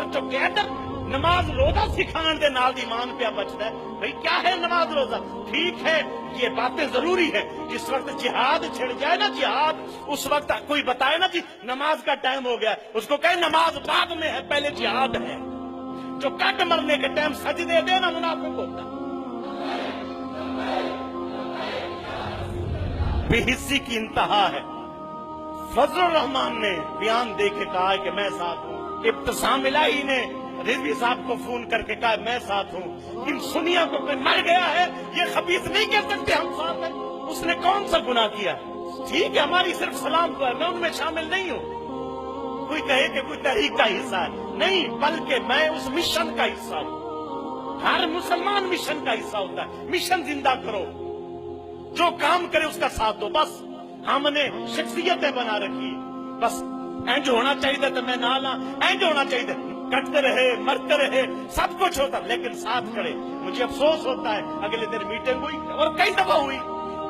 بچو کہ ادھر نماز روزہ سکھان دے نال دی ایمان پہ بچتا ہے. بھئی کیا ہے نماز روزہ؟ ٹھیک ہے یہ باتیں ضروری ہے. جس وقت جہاد چھڑ جائے نا جہاد، اس وقت کوئی بتائے نا جی نماز کا ٹائم ہو گیا، اس کو کہے نماز بعد میں ہے، پہلے جہاد ہے. جو کٹ مرنے کے ٹائم سجدے دے نا منافق ہوتا. بے حسی کی انتہا ہے. فضل الرحمان نے بیان دے کے کہا ہے کہ میں ساتھ ہوں. ابتسام الہی نے رضوی صاحب کو فون کر کے کہا میں ساتھ ہوں. ان سنیا کو کوئی مر گیا ہے یہ خبیث نہیں کہہ سکتے ہم ساتھ ہیں. اس نے کون سا گناہ کیا؟ ٹھیک ہے ہماری صرف سلام کو ہے، میں ان میں شامل نہیں ہوں. کوئی کہے کہ کوئی تحریک کا حصہ ہے، نہیں، بلکہ میں اس مشن کا حصہ ہوں. ہر مسلمان مشن کا حصہ ہوتا ہے. مشن زندہ کرو، جو کام کرے اس کا ساتھ دو. بس ہم نے شخصیتیں بنا رکھی، بس اینج ہونا چاہیے تو میں نہ لا، اینج ہونا چاہیے، کٹتے رہے مرتے رہے سب کچھ ہوتا لیکن ساتھ کھڑے. مجھے افسوس ہوتا ہے اگلے دن میٹنگ ہوئی اور کئی دفعہ ہوئی،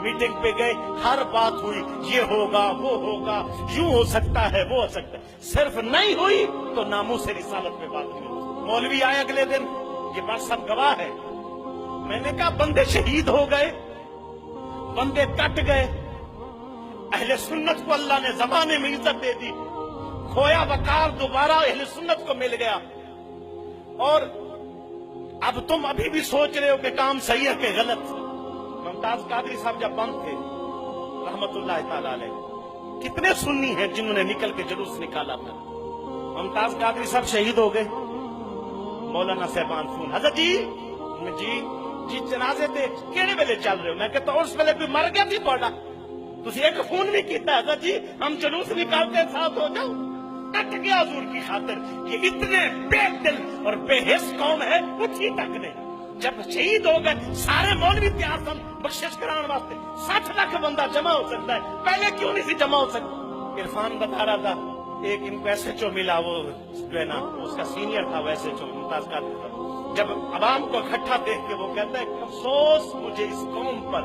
میٹنگ پہ گئے ہر بات ہوئی، یہ ہوگا وہ ہوگا، یوں ہو سکتا ہے وہ ہو سکتا ہے، صرف نہیں ہوئی تو ناموس سے رسالت پہ بات نہیں ہوئی. مولوی آئے اگلے دن، یہ بات سب گواہ ہے. میں نے کہا بندے شہید ہو گئے، بندے کٹ گئے، اہل سنت کو اللہ نے زمانے میں عزت دے دی، کھویا وقار دوبارہ اہل سنت کو مل گیا. اور اب تم ابھی بھی سوچ رہے ہو کہ کام صحیح ہے کہ غلط. ممتاز قادری صاحب جب بند تھے رحمت اللہ تعالی علیہ، کتنے سنی ہیں جنہوں نے نکل کے جلوس نکالا تھا. ممتاز قادری صاحب شہید ہو گئے. مولانا صاحبان فون، حضرت جی جنازے تے کیڑے ویلے چل رہے ہو؟ میں کہتا ہوں اس ویلے کوئی مر گیا تھی پڑا، تسی ایک فون بھی کیتا ہے حضرت جی ہم جلوس نکالتے ساتھ ہو جاؤ. کٹ گیا حضور کی خاطر. یہ اتنے بے دل اور بے حس قوم ہے اٹھی تک نہیں. جب شہید ہو گئے سارے مولوی تیار سن بخشش کران واسطے، 60 لاکھ بندہ جمع ہو سکتا ہے، پہلے کیوں نہیں سی جمع ہو سکتا؟ عرفان بتا رہا تھا ایک ان کو ایسے چو ملا، وہ جو ہے نا اس کا سینئر تھا ویسے چو ممتاز قادری تھا. جب عوام کو اکٹھا دیکھ کے وہ کہتا ہے افسوس مجھے اس قوم پر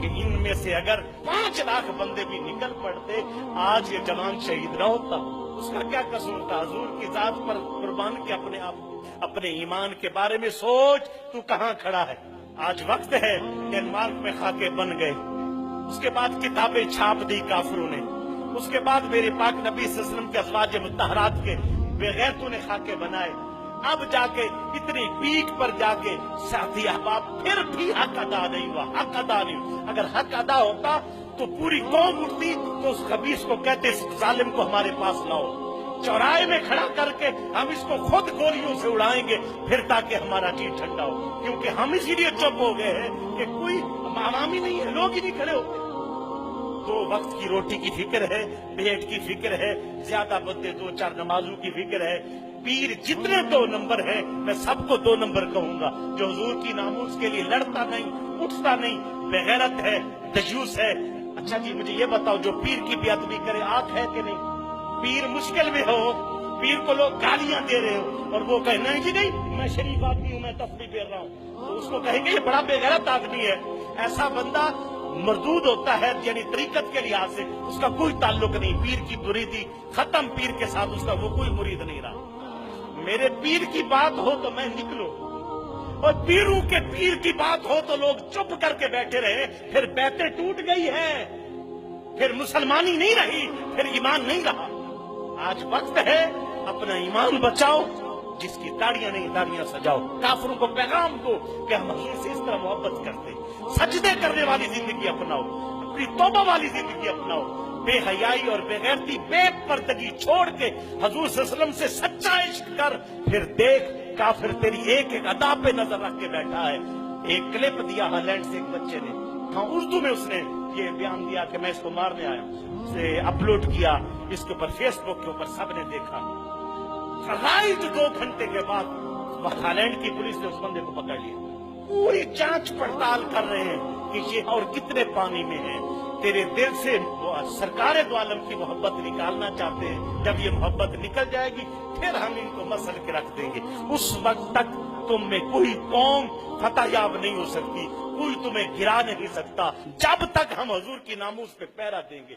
کہ ان میں سے اگر 5 لاکھ بندے بھی نکل پڑتے آج یہ جوان شہید نہ ہوتا. اس کا کیا قصور تھا؟ حضور کی ذات پر قربان کے اپنے آپ اپنے ایمان کے بارے میں سوچ، تو کہاں کھڑا ہے. آج وقت ہے ڈنمارک میں خاکے بن گئے، اس کے بعد کتابیں چھاپ دی کافروں نے، اس کے بعد میرے پاک نبی صلی اللہ علیہ وسلم کے ازواج مطہرات کے بغیرتوں نے خاکے بنائے. اب جا کے اتنی پیک پر جا کے ساتھی احباب پھر بھی حق ادا نہیں ہوا، حق ادا نہیں ہوا. اگر حق ادا ہوتا تو پوری قوم اٹھتی تو اس خبیث کو کہتے اس ظالم کو ہمارے پاس لاؤ، چوراہے میں کھڑا کر کے ہم اس کو خود گولیوں سے اڑائیں گے پھر تاکہ ہمارا جی ٹھنڈا ہو. کیونکہ ہم اسی لیے چپ ہو گئے ہیں کہ کوئی عوامی نہیں ہے، لوگ ہی نہیں کھڑے ہوتے. تو وقت کی روٹی کی فکر ہے، پیٹ کی فکر ہے، زیادہ بندے 2-4 نمازوں کی فکر ہے. پیر جتنے 2 نمبر ہیں میں سب کو 2 نمبر کہوں گا. جو حضور کی ناموس کے لیے لڑتا نہیں، اٹھتا نہیں، بغیرت ہے، دیوس ہے. اچھا جی مجھے یہ بتاؤ جو پیر کی بے ادبی کرے آنکھ ہے کہ نہیں؟ پیر مشکل میں ہو، پیر کو لوگ گالیاں دے رہے ہو اور وہ کہے نہیں جی نہیں میں شریف آدمی ہوں، میں تسبیح پھیر رہا ہوں، تو اس کو کہیں گے یہ بڑا بے غیرت آدمی ہے. ایسا بندہ مردود ہوتا ہے، یعنی طریقت کے لحاظ سے اس کا کوئی تعلق نہیں. پیر کی مریدی ختم، پیر کے ساتھ اس کا وہ کوئی مرید نہیں رہا. میرے پیر کی بات ہو تو میں نکلوں، اور پیروں کے پیر کی بات ہو تو لوگ چپ کر کے بیٹھے رہے. پھر بیعتیں ٹوٹ گئی ہیں، پھر مسلمانی نہیں رہی، پھر ایمان نہیں رہا. آج وقت ہے اپنا ایمان بچاؤ، جس کی داڑیاں نہیں داڑیاں سجاؤ. کافروں کو پیغام دو کہ ہم حضور سے اس طرح محبت کرتے، سجدے کرنے والی زندگی اپناؤ، اپنی توبہ والی زندگی اپناؤ. بے حیائی اور بے غیرتی بے پردگی چھوڑ کے حضور صلی اللہ علیہ وسلم سے سچا عشق کر. پھر دیکھ کافر تیری ایک ایک ادا پہ نظر رکھ کے بیٹھا ہے. ایک کلپ دیا ہالینڈ سے ایک بچے نے، ہاں اردو میں اس نے یہ بیان دیا کہ میں اس کو مارنے آیا ہوں، اسے اپلوڈ کیا اس کے اوپر فیس بک کے اوپر، سب نے دیکھا. رائٹ 2 گھنٹے کے بعد ہالینڈ کی پولیس نے اس بندے کو پکڑ لیا. پوری جانچ پڑتال کر رہے ہیں کہ یہ اور کتنے پانی میں ہیں. تیرے دل سے سرکار دو عالم کی محبت نکالنا چاہتے ہیں. جب یہ محبت نکل جائے گی پھر ہم ان کو مسل کے رکھ دیں گے. اس وقت تک تم میں کوئی قوم فتح یاب نہیں ہو سکتی، کوئی تمہیں گرا نہیں سکتا جب تک ہم حضور کی ناموس پہ پہرا دیں گے.